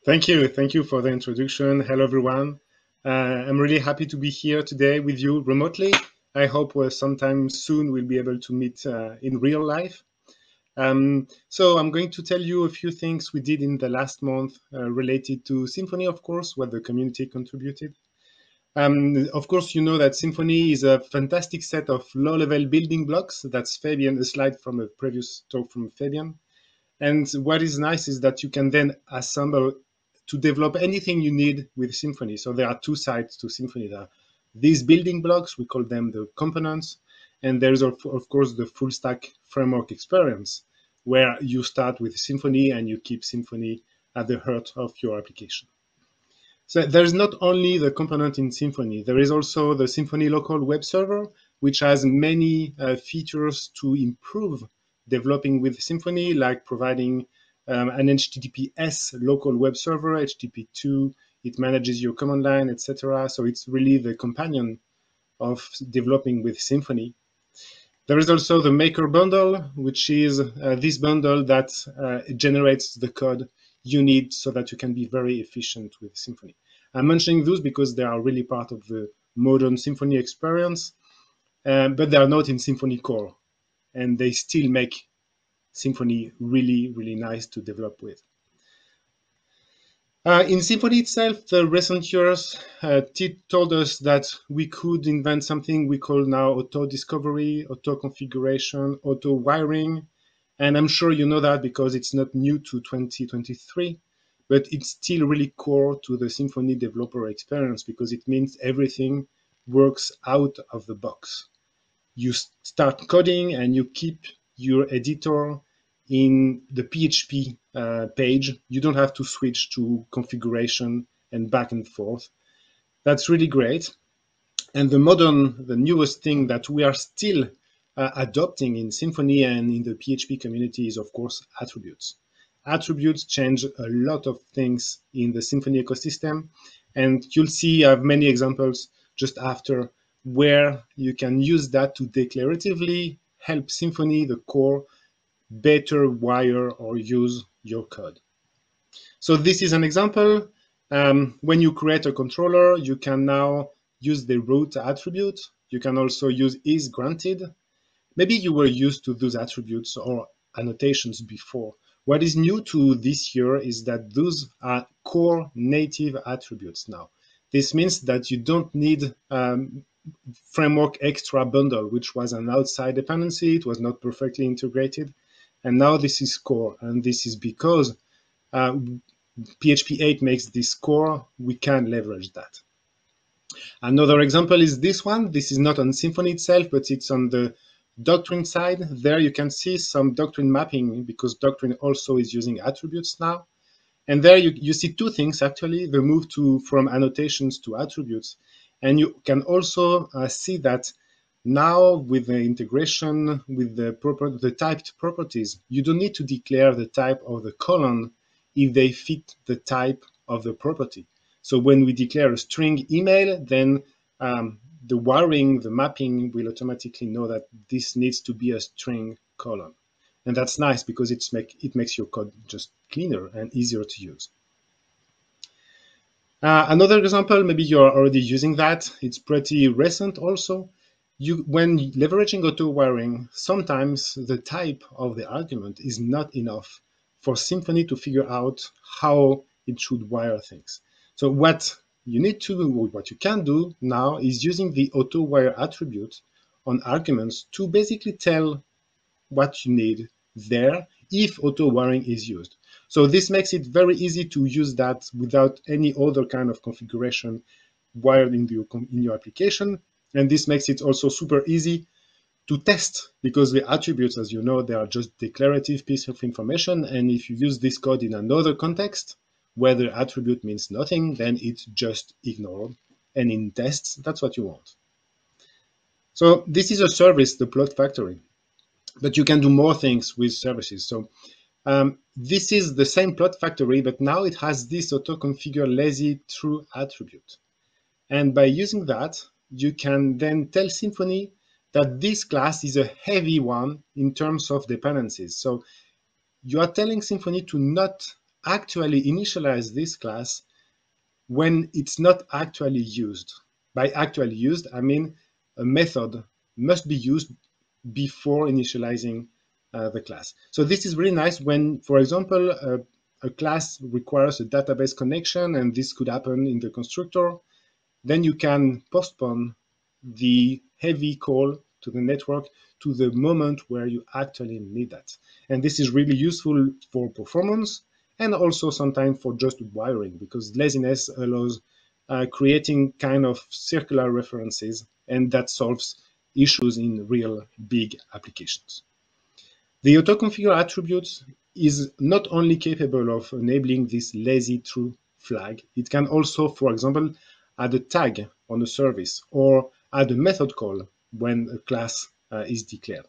Thank you for the introduction. Hello, everyone. I'm really happy to be here today with you remotely. I hope sometime soon we'll be able to meet in real life. So I'm going to tell you a few things we did in the last month related to Symfony, of course, what the community contributed. Of course, you know that Symfony is a fantastic set of low-level building blocks. That's Fabian, a slide from a previous talk from Fabian. And what is nice is that you can then assemble to develop anything you need with Symfony. So there are two sides to Symfony. There are these building blocks, we call them the components. And there's, of course, the full stack framework experience, where you start with Symfony and you keep Symfony at the heart of your application. So there's not only the component in Symfony, there is also the Symfony local web server, which has many features to improve developing with Symfony, like providing an HTTPS local web server, HTTP2, it manages your command line, etc. So it's really the companion of developing with Symfony. There is also the maker bundle, which is this bundle that generates the code you need so that you can be very efficient with Symfony. I'm mentioning those because they are really part of the modern Symfony experience, but they are not in Symfony core, and they still make Symfony really, really nice to develop with. In Symfony itself, the recent years told us that we could invent something we call now auto-discovery, auto-configuration, auto-wiring. And I'm sure you know that because it's not new to 2023, but it's still really core to the Symfony developer experience because it means everything works out of the box. You start coding and you keep your editor in the PHP page. You don't have to switch to configuration and back and forth. That's really great. And the newest thing that we are still adopting in Symfony and in the PHP community is, of course, attributes. Attributes change a lot of things in the Symfony ecosystem. And you'll see I have many examples just after where you can use that to declaratively help Symfony, the core, better wire or use your code. So this is an example. When you create a controller, you can now use the root attribute. You can also use isGranted. Maybe you were used to those attributes or annotations before. What is new to this year is that those are core native attributes now. This means that you don't need framework extra bundle, which was an outside dependency. It was not perfectly integrated. And now this is core. And this is because PHP 8 makes this core. We can leverage that. Another example is this one. This is not on Symfony itself, but it's on the doctrine side. There you can see some doctrine mapping because doctrine also is using attributes now. And there you see two things, actually, the move from annotations to attributes. And you can also see that now with the integration with the typed properties, you don't need to declare the type of the column if they fit the type of the property. So when we declare a string email, then the wiring, the mapping will automatically know that this needs to be a string column. And that's nice because it makes your code just cleaner and easier to use. Another example, maybe you're already using that. It's pretty recent also. When leveraging auto-wiring, sometimes the type of the argument is not enough for Symfony to figure out how it should wire things. So what you need to do, what you can do now is using the auto-wire attribute on arguments to basically tell what you need there if auto-wiring is used. So this makes it very easy to use that without any other kind of configuration wired in your application. And this makes it also super easy to test because the attributes, as you know, they are just declarative piece of information. And if you use this code in another context where the attribute means nothing, then it's just ignored. And in tests, that's what you want. So this is a service, the Plot Factory, but you can do more things with services. So this is the same Plot Factory, but now it has this auto-configure lazy true attribute. And by using that, you can then tell Symfony that this class is a heavy one in terms of dependencies. So you are telling Symfony to not actually initialize this class when it's not actually used. By actually used, I mean a method must be used before initializing the class. So this is really nice when, for example, a class requires a database connection, and this could happen in the constructor. Then you can postpone the heavy call to the network to the moment where you actually need that. And this is really useful for performance and also sometimes for just wiring, because laziness allows creating kind of circular references, and that solves issues in real big applications. The auto-configure attribute is not only capable of enabling this lazy true flag, it can also, for example, add a tag on a service or add a method call when a class is declared.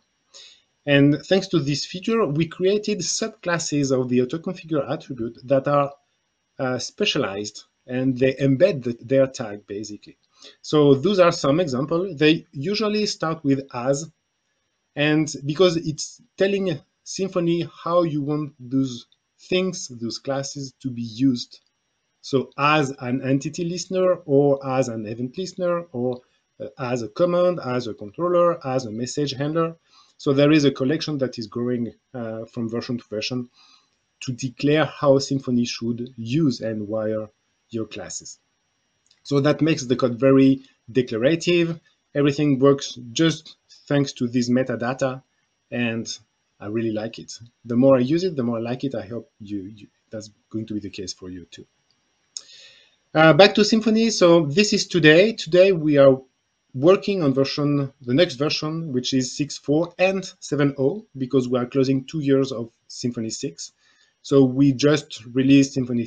And thanks to this feature, we created subclasses of the auto-configure attribute that are specialized, and they embed their tag basically. So those are some examples. They usually start with as, and because it's telling Symfony how you want those things, those classes to be used. So as an entity listener, or as an event listener, or as a command, as a controller, as a message handler. So there is a collection that is growing from version to version to declare how Symfony should use and wire your classes. So that makes the code very declarative. Everything works just thanks to this metadata, and I really like it. The more I use it, the more I like it. I hope that's going to be the case for you too. Back to Symfony. So this is today. Today we are working on the next version, which is 6.4 and 7.0, because we are closing 2 years of Symfony 6. So we just released Symfony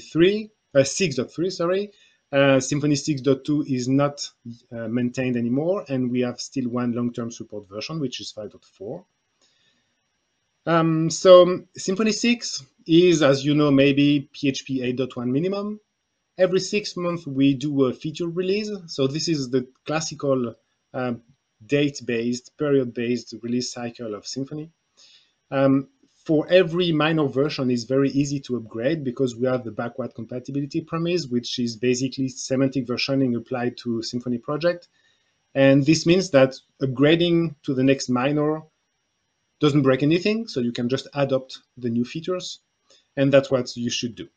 6.3, sorry. Symfony 6.2 is not maintained anymore, and we have still one long-term support version, which is 5.4. So Symfony 6 is, as you know, maybe PHP 8.1 minimum. Every 6 months, we do a feature release. So this is the classical date-based, period-based release cycle of Symfony. For every minor version, it's very easy to upgrade because we have the backward compatibility promise, which is basically semantic versioning applied to Symfony project. And this means that upgrading to the next minor doesn't break anything, so you can just adopt the new features, and that's what you should do.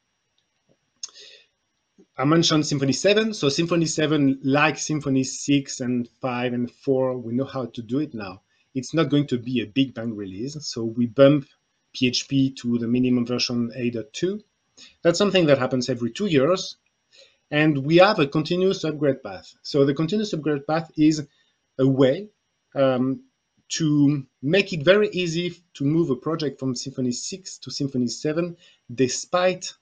I mentioned Symfony 7. So Symfony 7, like Symfony 6 and 5 and 4, we know how to do it now. It's not going to be a big bang release. So we bump PHP to the minimum version 8.2. That's something that happens every 2 years. And we have a continuous upgrade path. So the continuous upgrade path is a way to make it very easy to move a project from Symfony 6 to Symfony 7, despite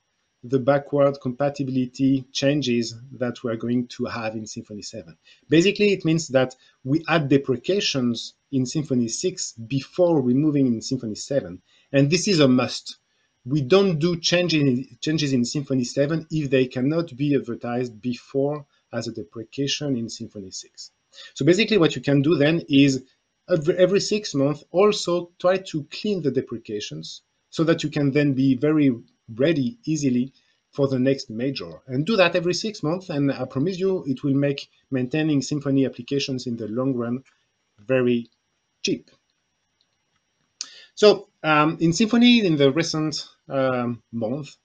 the backward compatibility changes that we're going to have in Symfony 7. Basically, it means that we add deprecations in Symfony 6 before removing in Symfony 7. And this is a must. We don't do changes in Symfony 7 if they cannot be advertised before as a deprecation in Symfony 6. So basically what you can do then is every 6 months also try to clean the deprecations so that you can then be very ready easily for the next major. And do that every 6 months, and I promise you it will make maintaining Symfony applications in the long run very cheap. So in Symfony, in the recent month,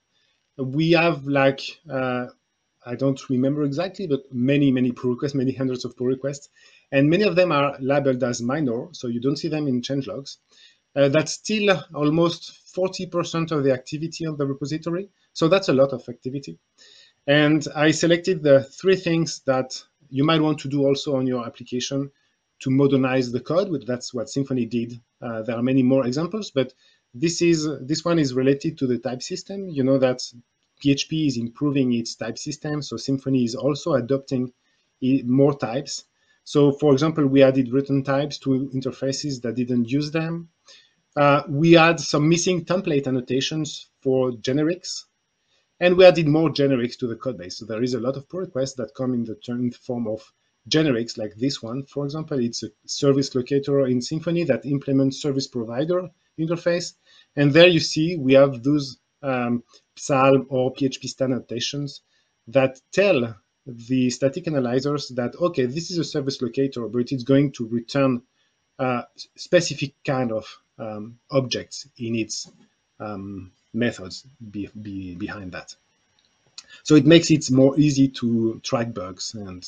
we have like, I don't remember exactly, but many pull requests, many hundreds of pull requests, and many of them are labeled as minor, so you don't see them in changelogs. That's still almost 40% of the activity of the repository. So that's a lot of activity. And I selected the 3 things that you might want to do also on your application to modernize the code. That's what Symfony did. There are many more examples, but this one is related to the type system. You know that PHP is improving its type system, so Symfony is also adopting more types. So for example, we added return types to interfaces that didn't use them. We had some missing template annotations for generics, and we added more generics to the code base. So there is a lot of pull requests that come in the form of generics, like this one. For example, it's a service locator in Symfony that implements service provider interface. And there you see we have those Psalm or PHP standard annotations that tell the static analyzers that, okay, this is a service locator, but it's going to return specific kind of objects in its methods behind that. So it makes it more easy to track bugs and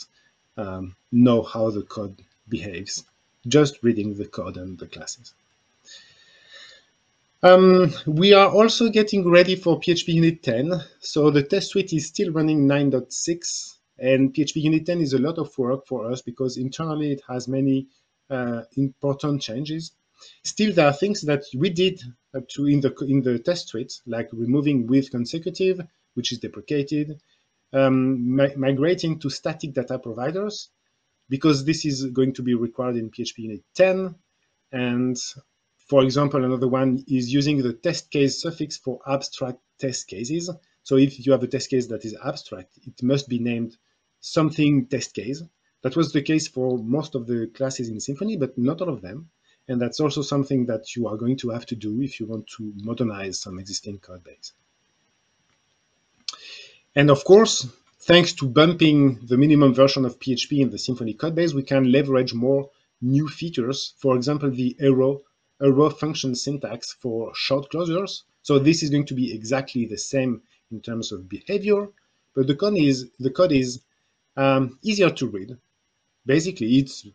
know how the code behaves, just reading the code and the classes. We are also getting ready for PHP Unit 10. So the test suite is still running 9.6, and PHP Unit 10 is a lot of work for us because internally it has many important changes. Still, there are things that we did in the test suite, like removing with consecutive, which is deprecated, migrating to static data providers, because this is going to be required in PHP Unit 10. And for example, another one is using the test case suffix for abstract test cases. So if you have a test case that is abstract, it must be named something test case. That was the case for most of the classes in Symfony, but not all of them. And that's also something that you are going to have to do if you want to modernize some existing code base. And of course, thanks to bumping the minimum version of PHP in the Symfony codebase, we can leverage more new features. For example, the arrow function syntax for short closures. So this is going to be exactly the same in terms of behavior, but the code is easier to read. Basically, it's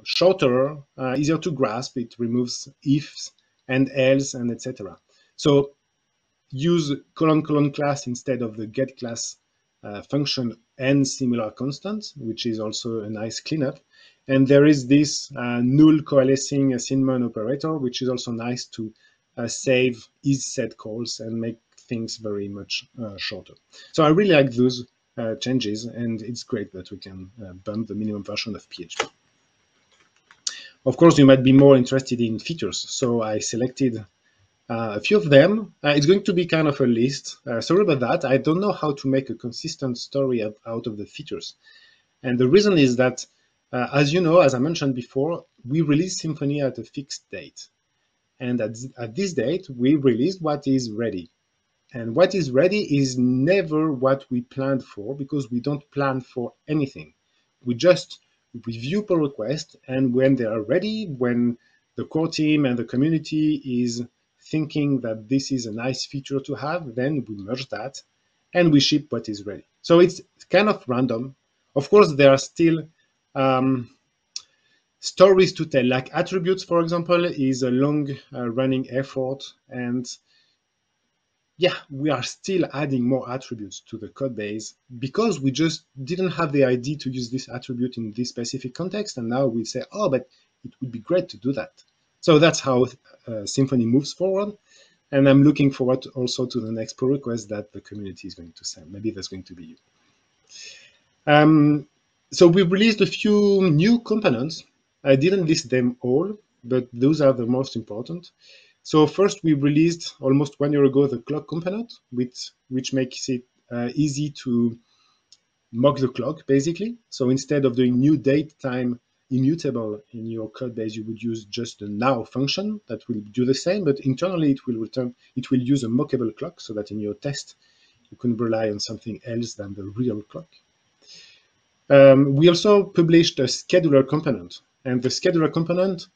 shorter, easier to grasp. It removes ifs and else and etc. So use colon class instead of the get class function and similar constant, which is also a nice cleanup. And there is this null coalescing assignment operator, which is also nice to save isSet calls and make things very much shorter. So I really like those changes, and it's great that we can bump the minimum version of PHP. Of course, you might be more interested in features, so I selected a few of them. It's going to be kind of a list. Sorry about that. I don't know how to make a consistent story out of the features. And the reason is that, as you know, as I mentioned before, we released Symfony at a fixed date. And at this date, we released what is ready. And what is ready is never what we planned for, because we don't plan for anything. We just review pull requests, and when they are ready, when the core team and the community is thinking that this is a nice feature to have, then we merge that and we ship what is ready. So it's kind of random. Of course, there are still stories to tell, like attributes, for example, is a long running effort. And yeah, we are still adding more attributes to the code base because we just didn't have the idea to use this attribute in this specific context. And now we say, oh, but it would be great to do that. So that's how Symfony moves forward. And I'm looking forward also to the next pull request that the community is going to send. Maybe that's going to be you. So we released a few new components. I didn't list them all, but those are the most important. So first, we released almost 1 year ago the clock component, which makes it easy to mock the clock, basically. So instead of doing new date time immutable in your code base, you would use just the now function that will do the same, but internally it will use a mockable clock so that in your test you can rely on something else than the real clock. We also published a scheduler component, and the scheduler component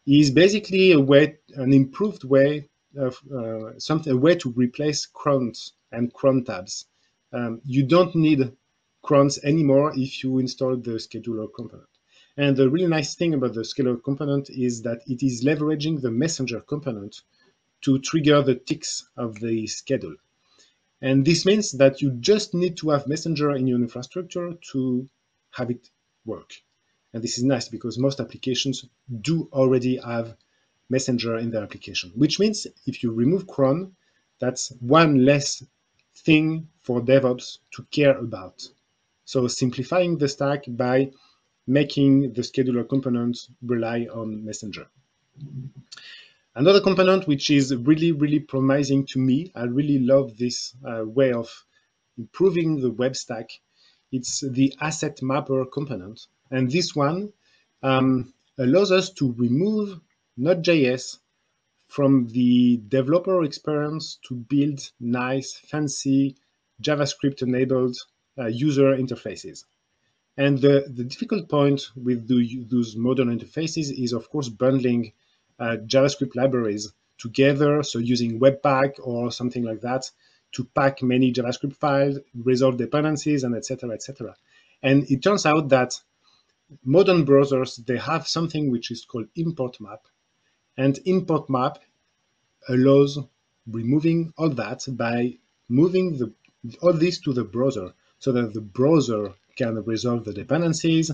is basically an improved way of a way to replace crons and cron tabs. You don't need crons anymore if you install the scheduler component. And the really nice thing about the scheduler component is that it is leveraging the messenger component to trigger the ticks of the schedule. And this means that you just need to have messenger in your infrastructure to have it work. And this is nice because most applications do already have messenger in their application, which means if you remove cron, that's one less thing for DevOps to care about. So simplifying the stack by making the scheduler component rely on messenger. Another component which is really, really promising to me, I really love this way of improving the web stack. It's the asset mapper component. And this one allows us to remove Node.js from the developer experience to build nice, fancy JavaScript-enabled user interfaces. And the difficult point with those modern interfaces is, of course, bundling JavaScript libraries together, so using Webpack or something like that to pack many JavaScript files, resolve dependencies, and etc., etc. And it turns out that modern browsers, they have something which is called import map. And import map allows removing all that by moving all this to the browser so that the browser can resolve the dependencies,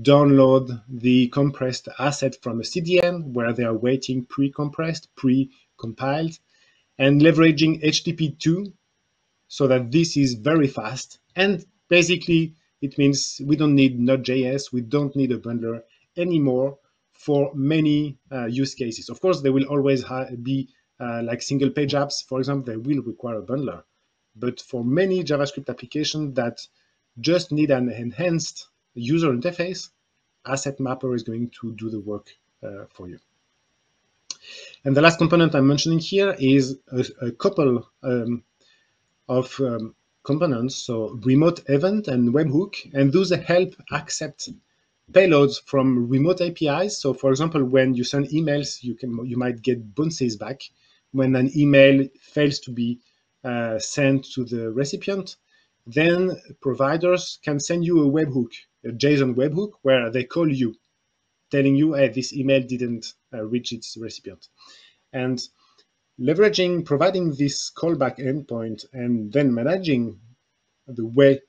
download the compressed asset from a CDN where they are waiting pre-compressed, pre-compiled, and leveraging HTTP2 so that this is very fast. And basically, it means we don't need Node.js, we don't need a bundler anymore for many use cases. Of course, there will always be like single page apps, for example, they will require a bundler. But for many JavaScript applications that just need an enhanced user interface, Asset Mapper is going to do the work for you. And the last component I'm mentioning here is a couple of components, so remote event and webhook, and those help accept payloads from remote APIs. So for example, when you send emails, you might get bounces back when an email fails to be sent to the recipient. Then providers can send you a webhook, a JSON webhook, where they call you, telling you, hey, this email didn't reach its recipient. And providing this callback endpoint and then managing the way,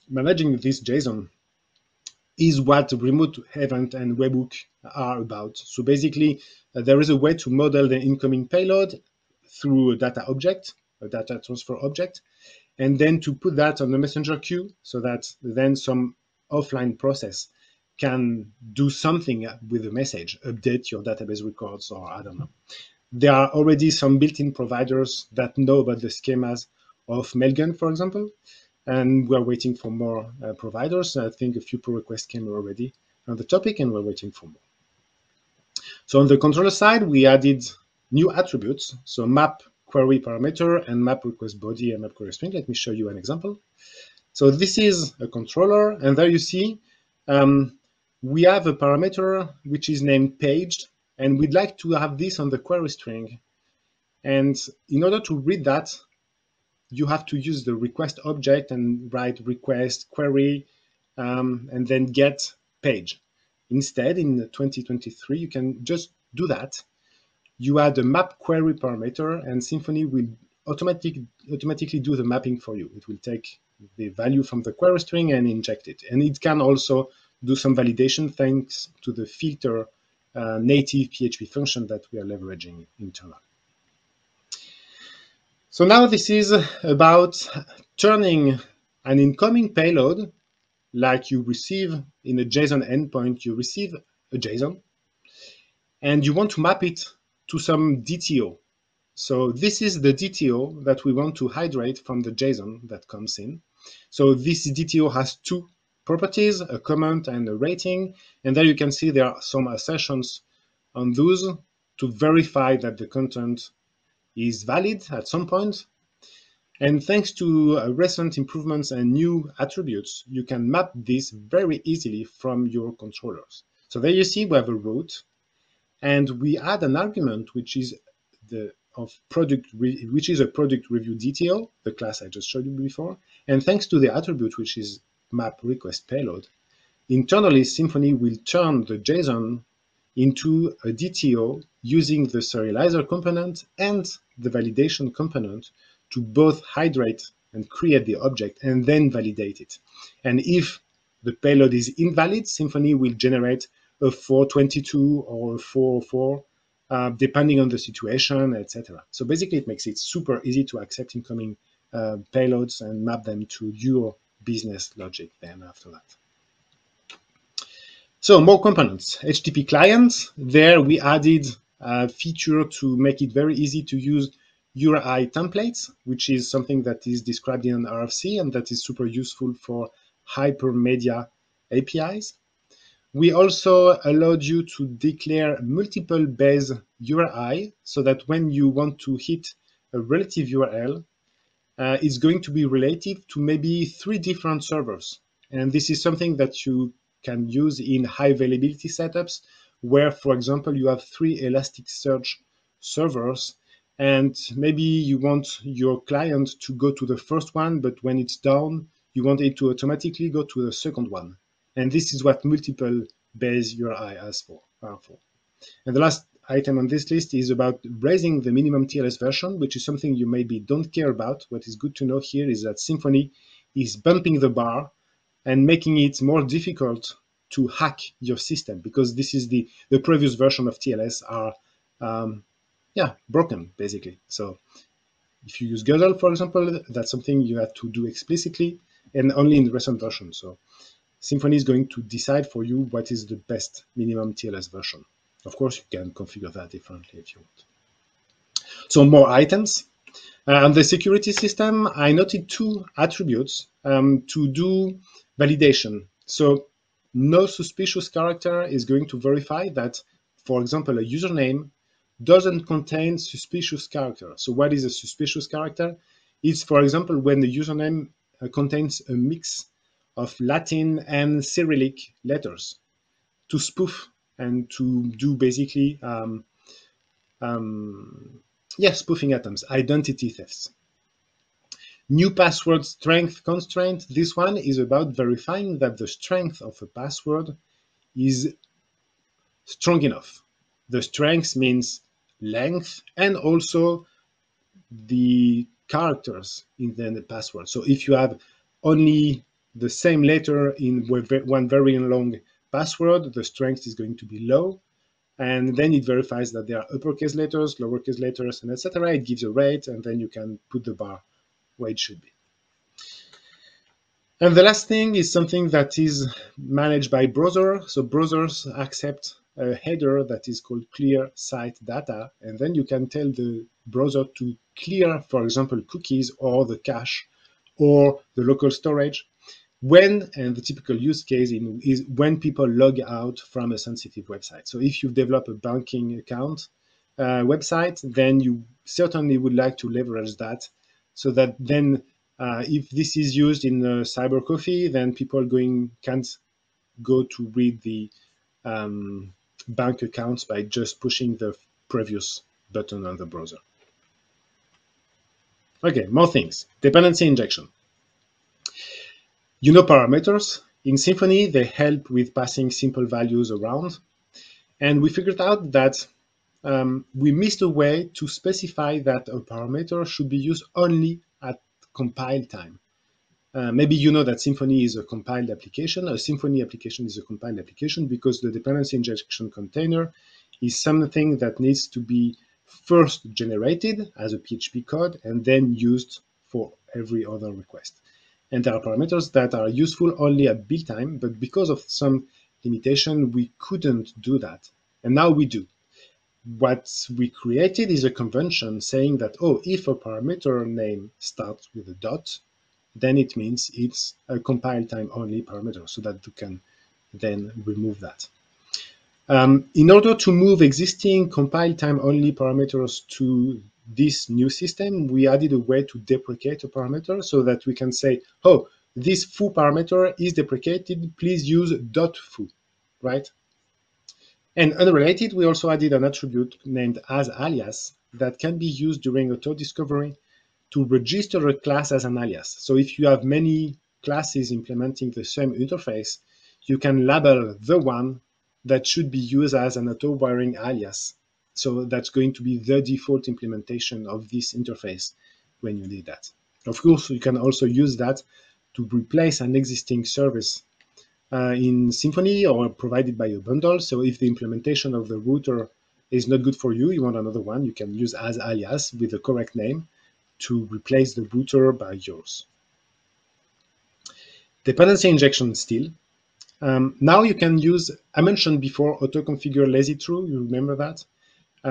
managing this JSON is what remote event and webhook are about. So basically, there is a way to model the incoming payload through a data object, a data transfer object, and then to put that on the messenger queue so that then some offline process can do something with the message, update your database records, or I don't know. There are already some built-in providers that know about the schemas of Mailgun, for example, and we're waiting for more providers. I think a few pull requests came already on the topic, and we're waiting for more. So on the controller side, we added new attributes, so map query parameter and map request body and map query string. Let me show you an example. So this is a controller, and there you see we have a parameter which is named page, and we'd like to have this on the query string. And in order to read that, you have to use the request object and write request query and then get page. Instead, in 2023, you can just do that. You add a map query parameter, and Symfony will automatically do the mapping for you. It will take the value from the query string and inject it. And it can also do some validation thanks to the filter native PHP function that we are leveraging internally. So now this is about turning an incoming payload, like you receive in a JSON endpoint, you receive a JSON, and you want to map it to some DTO. So this is the DTO that we want to hydrate from the JSON that comes in. So this DTO has two properties, a comment and a rating, and there you can see there are some assertions on those to verify that the content is valid at some point. And thanks to recent improvements and new attributes, you can map this very easily from your controllers. So there you see we have a route, and we add an argument which is a product review DTO, the class I just showed you before. And thanks to the attribute which is map request payload, internally Symfony will turn the JSON into a DTO using the serializer component and the validation component to both hydrate and create the object and then validate it. And if the payload is invalid, Symfony will generate a 422 or a 404, depending on the situation, etc. So basically, it makes it super easy to accept incoming payloads and map them to your business logic then after that. So more components. HTTP clients, there we added a feature to make it very easy to use URI templates, which is something that is described in an RFC and that is super useful for hypermedia APIs. We also allowed you to declare multiple base URI so that when you want to hit a relative URL, it's going to be relative to maybe 3 different servers. And this is something that you can use in high availability setups where, for example, you have 3 Elasticsearch servers and maybe you want your client to go to the first one, but when it's down, you want it to automatically go to the second one. And this is what multiple base URI are for. And the last item on this list is about raising the minimum TLS version, which is something you maybe don't care about. What is good to know here is that Symfony is bumping the bar and making it more difficult to hack your system, because this is the previous version of TLS are broken, basically. So if you use Gradle, for example, that's something you have to do explicitly and only in the recent version. So Symfony is going to decide for you what is the best minimum TLS version. Of course, you can configure that differently if you want. So more items. On the security system, I noted 2 attributes to do validation. So no suspicious character is going to verify that, for example, a username doesn't contain suspicious character. So what is a suspicious character? It's, for example, when the username contains a mix of Latin and Cyrillic letters to spoof and to do basically spoofing attempts, identity thefts. New password strength constraint. This one is about verifying that the strength of a password is strong enough. The strength means length and also the characters in the password. So if you have only the same letter in one very long password, the strength is going to be low. And then it verifies that there are uppercase letters, lowercase letters, and etc. It gives a rate, and then you can put the bar where it should be. And the last thing is something that is managed by browser. So browsers accept a header that is called clear site data, and then you can tell the browser to clear, for example, cookies or the cache or the local storage when, and the typical use case is when people log out from a sensitive website. So if you've developed a banking account website, then you certainly would like to leverage that so that then if this is used in cyber coffee, then people can't go to read the bank accounts by just pushing the previous button on the browser. Okay, more things. Dependency injection. You know parameters. In Symfony, they help with passing simple values around. And we figured out that we missed a way to specify that a parameter should be used only at compile time. Maybe you know that Symfony is a compiled application. A Symfony application is a compiled application because the dependency injection container is something that needs to be first generated as a PHP code and then used for every other request. And there are parameters that are useful only at build time, but because of some limitation, we couldn't do that. And now we do. What we created is a convention saying that, oh, if a parameter name starts with a dot, then it means it's a compile time only parameter, so that you can then remove that. In order to move existing compile time only parameters to this new system, we added a way to deprecate a parameter so that we can say, oh, this foo parameter is deprecated, please use .foo, right? And unrelated, we also added an attribute named asAlias that can be used during auto discovery to register a class as an alias. So if you have many classes implementing the same interface, you can label the one that should be used as an auto-wiring alias. So that's going to be the default implementation of this interface when you need that. Of course, you can also use that to replace an existing service in Symfony or provided by a bundle. So if the implementation of the router is not good for you, you want another one, you can use asAlias with the correct name to replace the router by yours. Dependency injection still. Now you can use, I mentioned before, auto-configure lazy true, you remember that?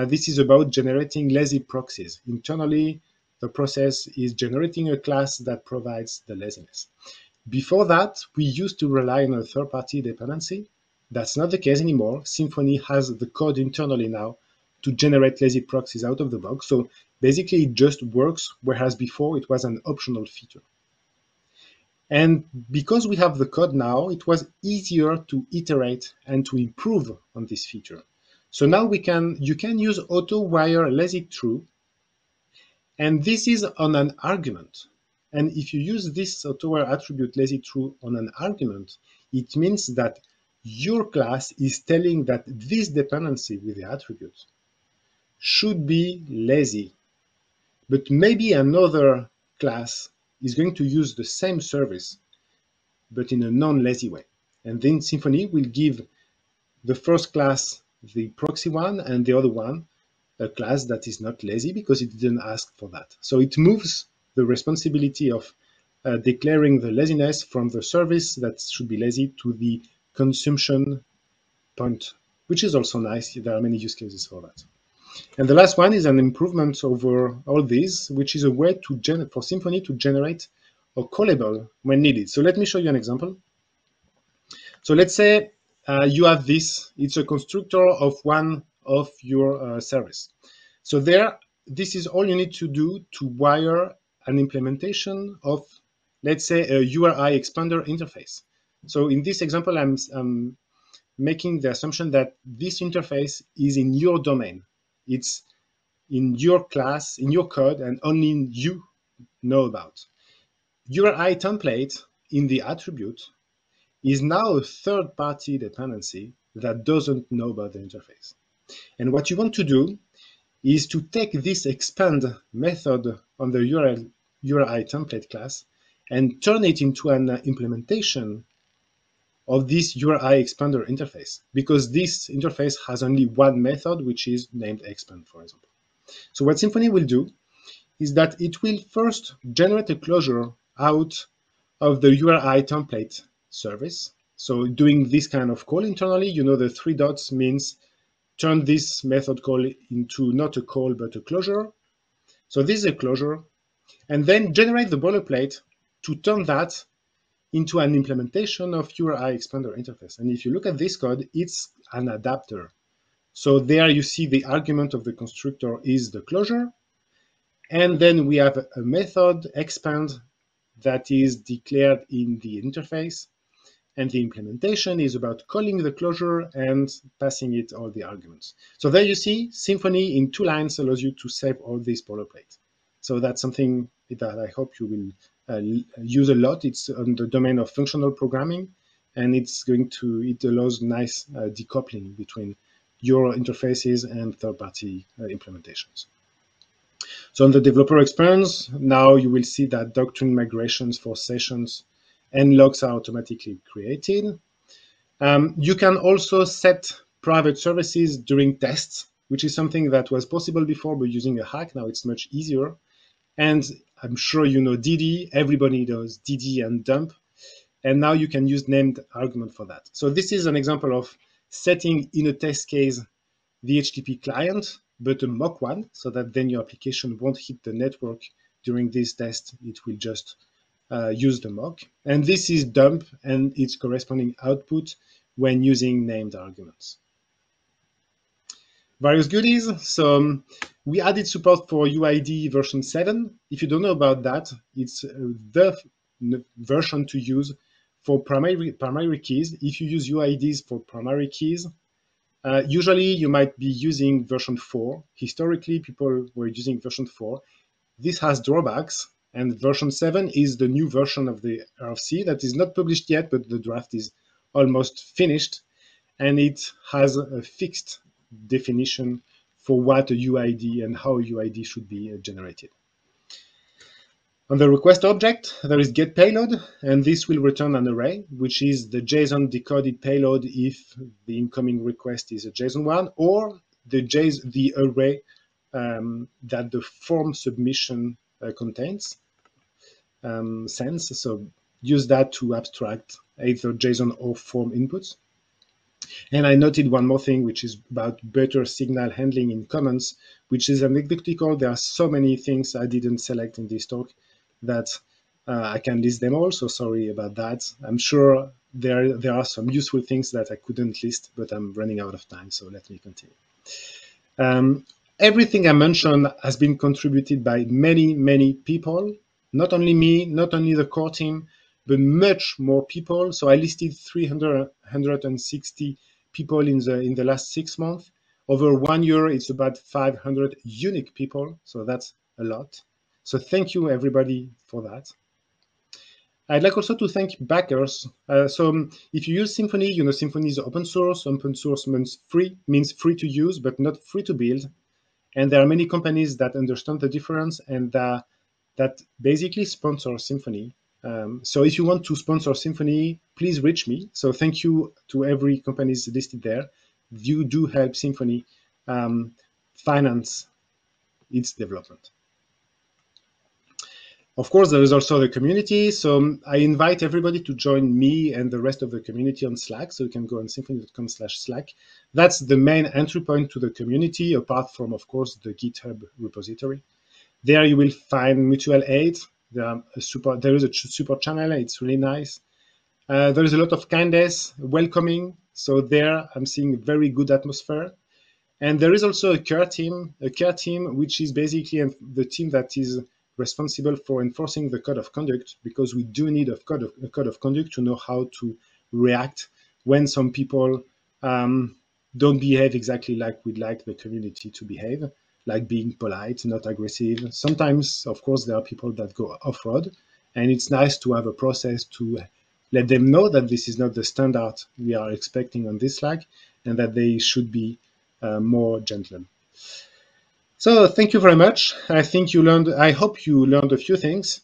This is about generating lazy proxies. Internally, the process is generating a class that provides the laziness. Before that, we used to rely on a third-party dependency, That's not the case anymore. Symfony has the code internally now to generate lazy proxies out of the box. So basically it just works, whereas before it was an optional feature. And because we have the code now, it was easier to iterate and to improve on this feature. So now you can use auto-wire lazy true, and this is on an argument. And if you use this auto-wire attribute lazy true on an argument, it means that your class is telling that this dependency with the attribute should be lazy, but maybe another class is going to use the same service, but in a non-lazy way. And then Symfony will give the first class the proxy one and the other one a class that is not lazy because it didn't ask for that. So it moves the responsibility of declaring the laziness from the service that should be lazy to the consumption point, which is also nice. There are many use cases for that. And the last one is an improvement over all these, which is a way for Symfony to generate a callable when needed. So let me show you an example. So let's say you have this. It's a constructor of one of your service. So this is all you need to do to wire an implementation of, let's say, a URI expander interface. So in this example, I'm making the assumption that this interface is in your domain. It's in your class, in your code, and only you know about. URI template in the attribute is now a third-party dependency that doesn't know about the interface. And what you want to do is to take this expand method on the URI template class and turn it into an implementation of this URI expander interface, because this interface has only one method, which is named expand, for example. So what Symfony will do is that it will first generate a closure out of the URI template service. So doing this kind of call internally, you know, the 3 dots means turn this method call into not a call, but a closure. So this is a closure. And then generate the boilerplate to turn that into an implementation of URI expander interface. And if you look at this code, it's an adapter. So there you see the argument of the constructor is the closure. And then we have a method expand that is declared in the interface. And the implementation is about calling the closure and passing it all the arguments. So there you see, Symfony in 2 lines allows you to save all these boilerplate. So that's something that I hope you will use a lot. It's on the domain of functional programming, and it allows nice decoupling between your interfaces and third-party implementations. So on the developer experience, now you will see that doctrine migrations for sessions and logs are automatically created. You can also set private services during tests, which is something that was possible before, but using a hack, now it's much easier. And I'm sure you know DD, everybody does DD and dump. And now you can use named argument for that. So this is an example of setting in a test case the HTTP client, but a mock one, so that then your application won't hit the network during this test. It will just use the mock. And this is dump and its corresponding output when using named arguments. Various goodies. So we added support for UID version 7. If you don't know about that, it's the version to use for primary keys. If you use UIDs for primary keys, usually you might be using version 4. Historically, people were using version 4. This has drawbacks, and version 7 is the new version of the RFC that is not published yet, but the draft is almost finished, and it has a fixed definition for what a UID and how a UID should be generated. On the request object, there is get payload, and this will return an array, which is the JSON decoded payload if the incoming request is a JSON one, or the array that the form submission contains sends. So use that to abstract either JSON or form inputs. And I noted one more thing, which is about better signal handling in comments, which is anecdotal. There are so many things I didn't select in this talk that I can list them all, so sorry about that. I'm sure there are some useful things that I couldn't list, but I'm running out of time, so let me continue. Everything I mentioned has been contributed by many, many people, not only me, not only the core team, but much more people. So I listed 360 people in the last 6 months. Over 1 year, it's about 500 unique people. So that's a lot. So thank you, everybody, for that. I'd like also to thank backers. If you use Symfony, you know Symfony is open source. Open source means free to use, but not free to build. And there are many companies that understand the difference and that basically sponsor Symfony. So if you want to sponsor Symfony, please reach me. So thank you to every companies listed there. You do help Symfony finance its development. Of course, there is also the community. So I invite everybody to join me and the rest of the community on Slack. So you can go on symfony.com/Slack. That's the main entry point to the community, apart from, of course, the GitHub repository. There you will find mutual aid. There is a support channel. It's really nice. There is a lot of kindness, welcoming. So there I'm seeing a very good atmosphere. And there is also a care team, which is basically the team that is responsible for enforcing the code of conduct, because we do need a code of conduct to know how to react when some people don't behave exactly like we'd like the community to behave, like being polite, not aggressive. Sometimes, of course, there are people that go off-road, and it's nice to have a process to let them know that this is not the standard we are expecting on this Slack, and that they should be more gentle. So thank you very much. I hope you learned a few things.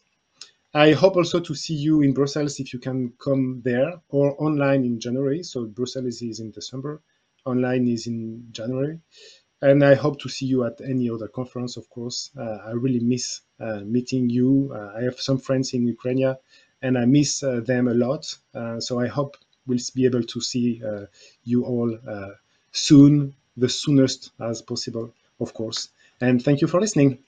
I hope also to see you in Brussels if you can come there, or online in January. So Brussels is in December, online is in January. And I hope to see you at any other conference, of course. I really miss meeting you. I have some friends in Ukraine, and I miss them a lot. So I hope we'll be able to see you all soon, the soonest as possible, of course. And thank you for listening.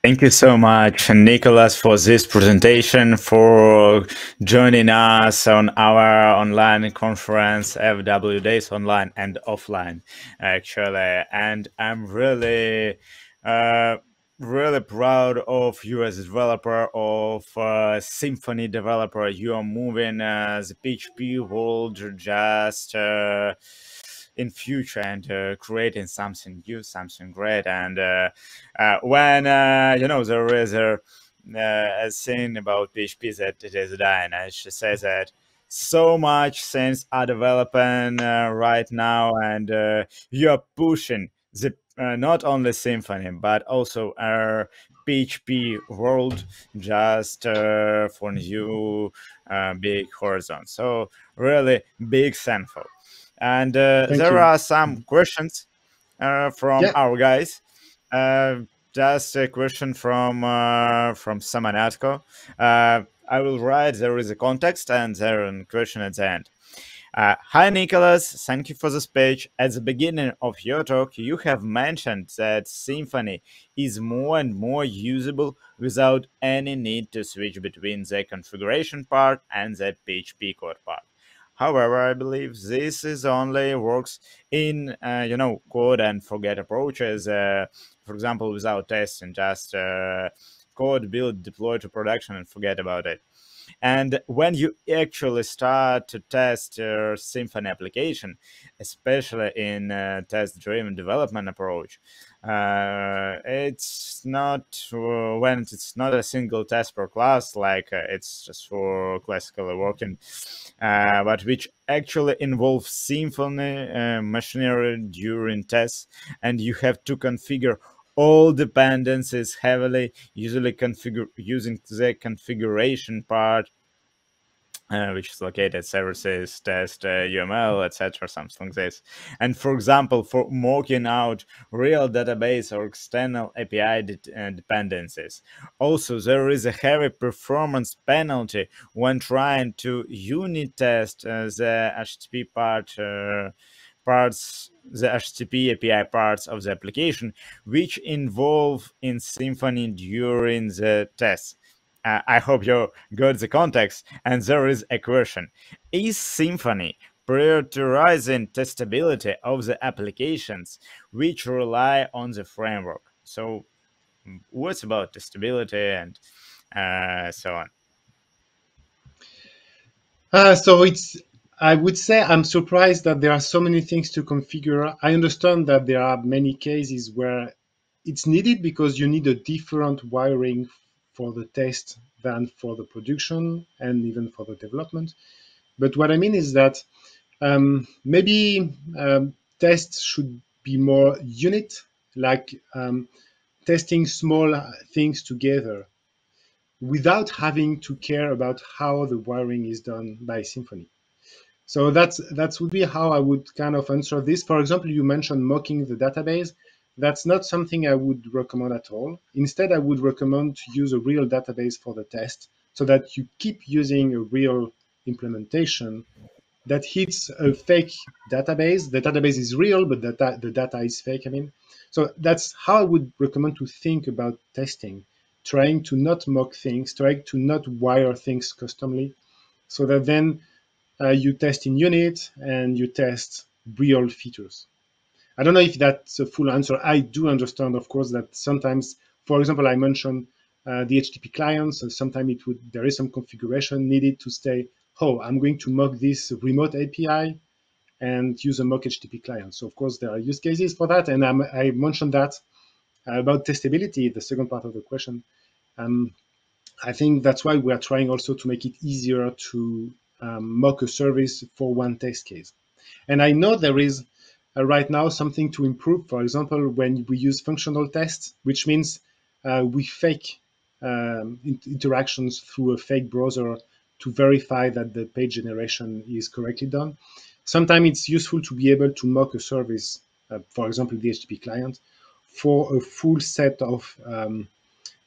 Thank you so much, Nicolas, for this presentation, for joining us on our online conference, fwdays online and offline, actually. And I'm really, really proud of you as a developer, of Symfony developer. You are moving the PHP world just in future and creating something new, something great. And when there is a thing about PHP that it is dying, I should say that so much things are developing right now, and you are pushing the not only Symfony but also our PHP world just for new big horizon. So really big thankful. And Thank there you. are some questions from Yeah. our guys. Just a question from Samanatko. I will write there is a context and there is a question at the end. Hi, Nicolas. Thank you for the speech. At the beginning of your talk, you have mentioned that Symfony is more and more usable without any need to switch between the configuration part and the PHP code part. However, I believe this is only works in code and forget approaches. For example, without testing, just code, build, deploy to production, and forget about it. And when you actually start to test your Symfony application, especially in test-driven development approach, it's not when it's not a single test per class, like it's just for classically working, but which actually involves Symfony machinery during tests, and you have to configure all dependencies heavily, usually configure using the configuration part, which is located services, test, UML, etc., something like this. And for example, for mocking out real database or external API dependencies. Also, there is a heavy performance penalty when trying to unit test the HTTP parts, the HTTP API parts of the application, which involve in Symfony during the test. I hope you got the context. And there is a question: is Symfony prioritizing testability of the applications which rely on the framework? So, what's about testability and so on? So it's, I would say I'm surprised that there are so many things to configure. I understand that there are many cases where it's needed because you need a different wiring for the test than for the production and even for the development. But what I mean is that maybe tests should be more unit, like testing small things together without having to care about how the wiring is done by Symfony. So that would be how I would kind of answer this. For example, you mentioned mocking the database. That's not something I would recommend at all. Instead, I would recommend to use a real database for the test so that you keep using a real implementation that hits a fake database. The database is real, but the data is fake, I mean. So that's how I would recommend to think about testing, trying to not mock things, trying to not wire things customly, so that then you test in unit and you test real features. I don't know if that's a full answer. I do understand, of course, that sometimes, for example, I mentioned the HTTP clients, and sometimes there is some configuration needed to say, oh, I'm going to mock this remote API and use a mock HTTP client. So of course there are use cases for that, and I mentioned that about testability, the second part of the question. Um, I think that's why we are trying also to make it easier to mock a service for one test case. And I know there is right now something to improve. For example, when we use functional tests, which means we fake interactions through a fake browser to verify that the page generation is correctly done. Sometimes it's useful to be able to mock a service, for example, the HTTP client, for a full set of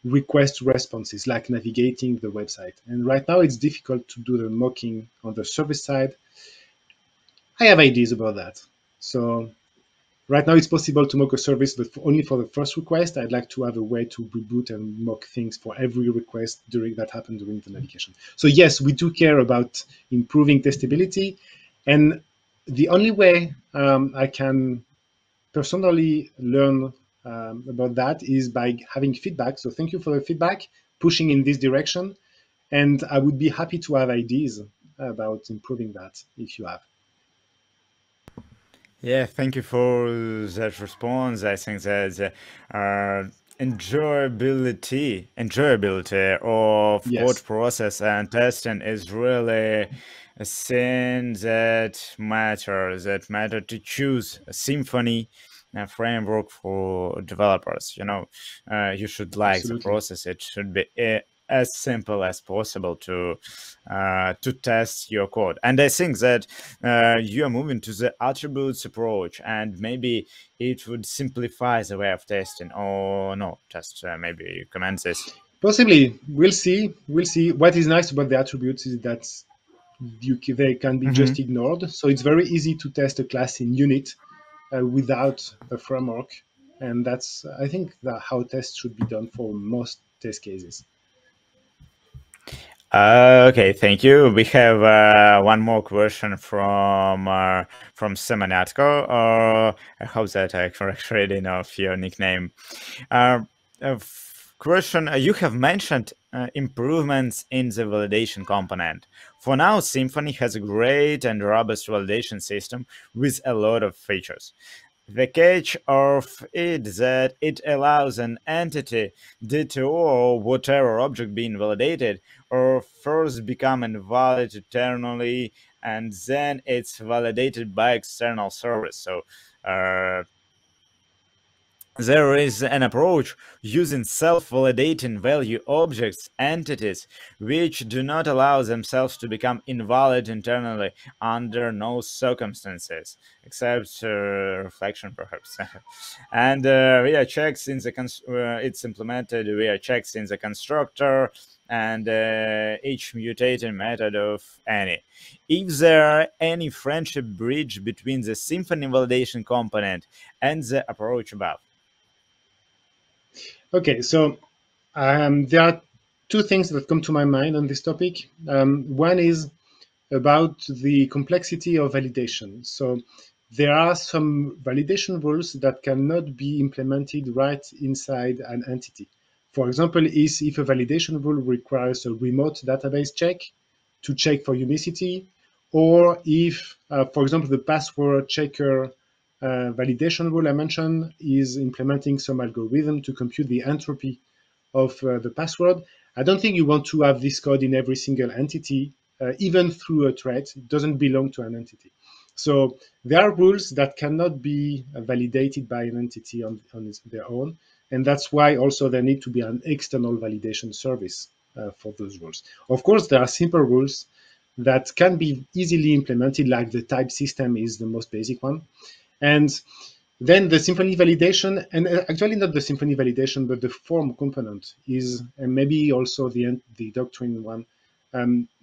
request responses, like navigating the website. And right now it's difficult to do the mocking on the service side. I have ideas about that. So right now it's possible to mock a service, but only for the first request. I'd like to have a way to reboot and mock things for every request that happened during the navigation. So yes, we do care about improving testability. And the only way I can personally learn about that is by having feedback. So thank you for the feedback, pushing in this direction. And I would be happy to have ideas about improving that if you have. Yeah, thank you for that response. I think that enjoyability of code Yes, process and testing is really a thing that matters. That matter to choose a Symfony framework for developers. You should like the absolutely. process. It should be as simple as possible to test your code. And I think that you are moving to the attributes approach, and maybe it would simplify the way of testing. Or no, just maybe you comment this. Possibly, we'll see. We'll see. What is nice about the attributes is that they can be Mm-hmm. just ignored. So it's very easy to test a class in unit without a framework, and that's I think how tests should be done for most test cases. Okay, thank you. We have one more question from Semanatko. I hope that I correctly know your nickname. Uh, Question: You have mentioned improvements in the validation component. For now, Symfony has a great and robust validation system with a lot of features. The catch of it that it allows an entity, DTO, or whatever object being validated, or first become invalid eternally, and then it's validated by external service. So there is an approach using self-validating value objects, entities, which do not allow themselves to become invalid internally under no circumstances, except reflection, perhaps. And via checks in the it's implemented via checks in the constructor and each mutating method of any. If there are any friendship bridge between the Symfony validation component and the approach above. Okay, so there are two things that come to my mind on this topic. One is about the complexity of validation. So there are some validation rules that cannot be implemented right inside an entity. For example, is if a validation rule requires a remote database check to check for unicity, or if, for example, the password checker validation rule I mentioned is implementing some algorithm to compute the entropy of the password. I don't think you want to have this code in every single entity, even through a thread. It doesn't belong to an entity. So there are rules that cannot be validated by an entity on their own. And that's why also there need to be an external validation service for those rules. Of course, there are simple rules that can be easily implemented, like the type system is the most basic one. And then the Symfony validation, and actually not the Symfony validation, but the form component is, and maybe also the doctrine one,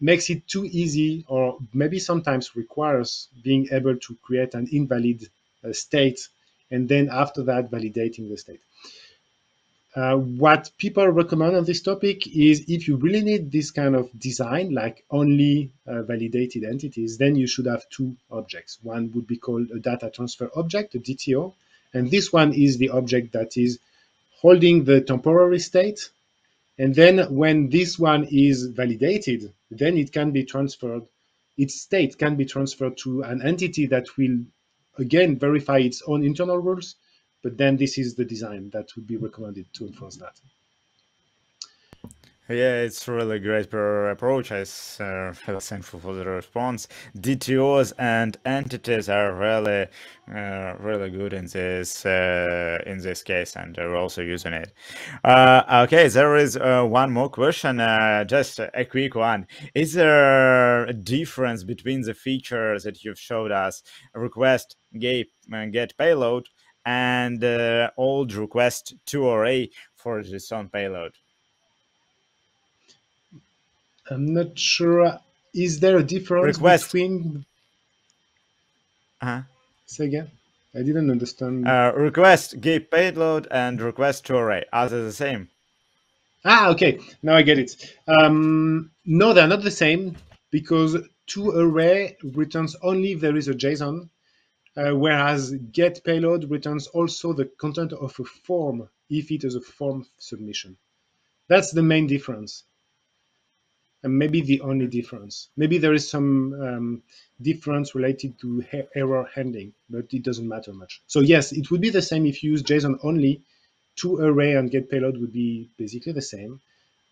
makes it too easy, or maybe sometimes requires being able to create an invalid state, and then after that validating the state. What people recommend on this topic is if you really need this kind of design, like only validated entities, then you should have two objects. One would be called a data transfer object, a DTO, and this one is the object that is holding the temporary state. And then when this one is validated, then it can be transferred, its state can be transferred to an entity that will, again, verify its own internal rules. But then this is the design that would be recommended to enforce that. Yeah, it's really great approach. I'm really thankful for the response. DTOs and entities are really, really good in this case, and we're also using it. Okay, there is one more question, just a quick one. Is there a difference between the features that you've showed us, request, get payload, and old request to array for this on payload? I'm not sure. Is there a difference Request. between? Uh-huh. Say again. I didn't understand. Request get payload and request to array. Are they the same? Okay. Now I get it. No, they're not the same because to array returns only if there is a JSON, whereas get payload returns also the content of a form if it is a form submission. That's the main difference. And maybe the only difference. Maybe there is some difference related to error handling, but it doesn't matter much. So yes, it would be the same if you use JSON only. To array and get payload would be basically the same.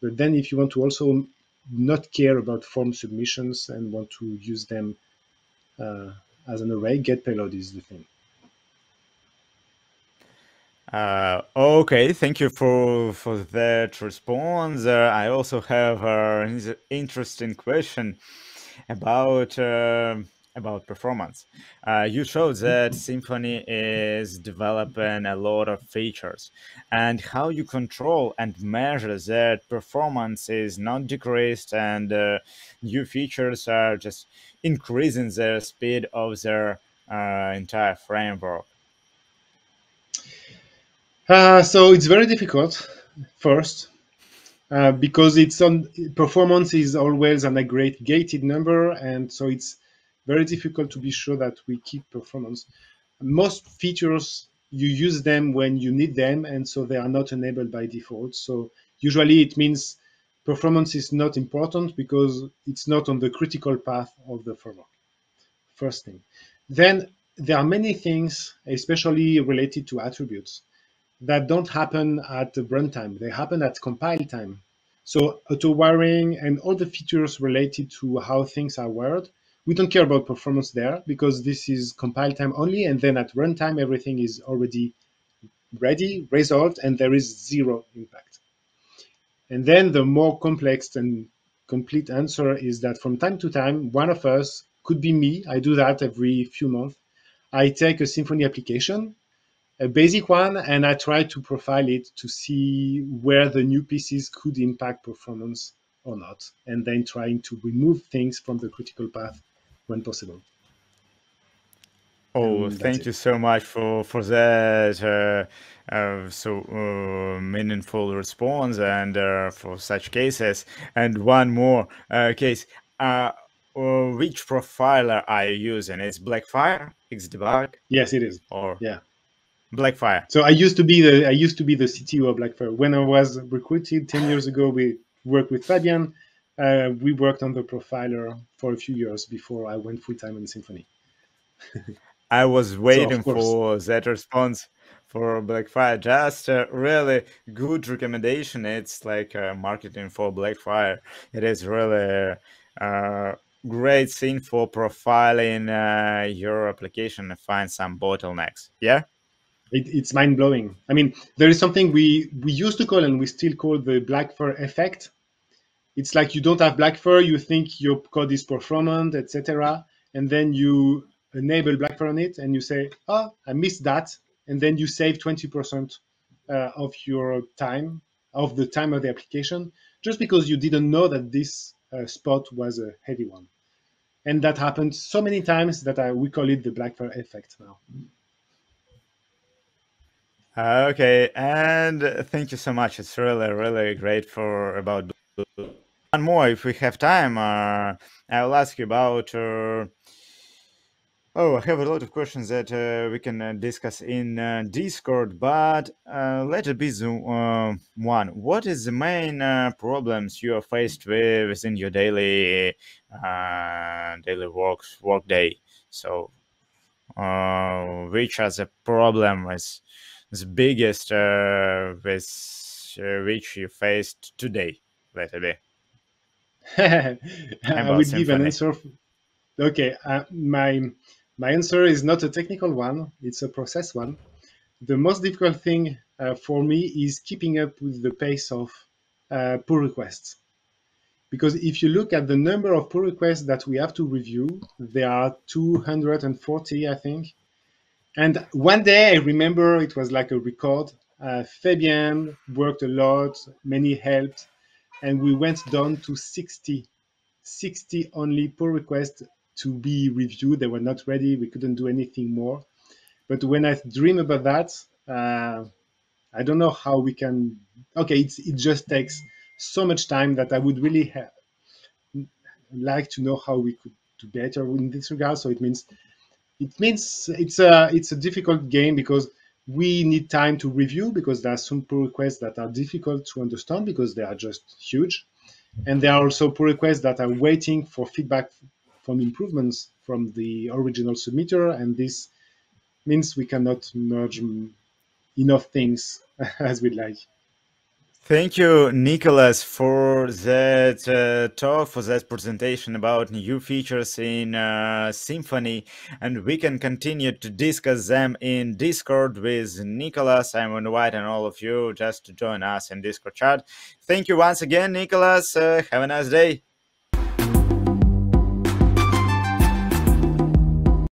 But then if you want to also not care about form submissions and want to use them as an array, get payload is the thing. Okay, thank you for that response. I also have an interesting question about performance. You showed that Symfony is developing a lot of features, and how you control and measure that performance is not decreased, and new features are just increasing the speed of their entire framework. So it's very difficult first because it's on performance is always an aggregated number, and so it's very difficult to be sure that we keep performance. Most features you use them when you need them, and so they are not enabled by default. So usually it means performance is not important because it's not on the critical path of the framework. First thing. Then there are many things, especially related to attributes, that don't happen at the runtime. They happen at compile time. So auto wiring and all the features related to how things are wired, we don't care about performance there because this is compile time only. And then at runtime, everything is already ready, resolved, and there is zero impact. And then the more complex and complete answer is that from time to time, one of us, could be me, I do that every few months. I take a Symfony application, a basic one, and I try to profile it to see where the new pieces could impact performance or not, and then trying to remove things from the critical path when possible. Oh, And that's thank it. you so much for that meaningful response and for such cases. And one more case. Which profiler are you using? It's Blackfire, Xdebug, Yes, it is. or Yeah. Blackfire? So I used to be the CTO of Blackfire. When I was recruited 10 years ago, we worked with Fabian. We worked on the profiler for a few years before I went full time on Symfony. I was So of waiting course, for that response for Blackfire. Just a really good recommendation. It's like marketing for Blackfire. It is really a great thing for profiling your application and find some bottlenecks. Yeah. it's mind blowing. I mean, there is something we used to call and we still call the Blackfire effect. It's like you don't have Blackfire, you think your code is performant, etc., and then you enable Blackfire on it, and you say, "Oh, I missed that," and then you save 20% of your time, of the time of the application, just because you didn't know that this spot was a heavy one. And that happened so many times that we call it the Blackfire effect now. Okay, and thank you so much. It's really, really great for about one more if we have time. I'll ask you about. Oh, I have a lot of questions that we can discuss in Discord, but let it be the one. What is the main problems you are faced with within your daily work day? So, which are the problems, the biggest with which you faced today? Let it be I about will give an Symfony. answer. Okay, my answer is not a technical one; it's a process one. The most difficult thing for me is keeping up with the pace of pull requests. Because if you look at the number of pull requests that we have to review, there are 240, I think. And one day I remember it was like a record. Fabian worked a lot, many helped, and we went down to 60 only pull requests to be reviewed. They were not ready. We couldn't do anything more. But when I dream about that, I don't know how we can. Okay, it just takes so much time that I would really like to know how we could do better in this regard. So it means it's a difficult game because we need time to review because there are some pull requests that are difficult to understand because they are just huge, and there are also pull requests that are waiting for feedback from improvements from the original submitter, and this means we cannot merge enough things as we'd like. Thank you, Nicolas, for that talk, for that presentation about new features in Symfony. And we can continue to discuss them in Discord with Nicolas. I'm inviting all of you just to join us in Discord chat. Thank you once again, Nicolas. Have a nice day.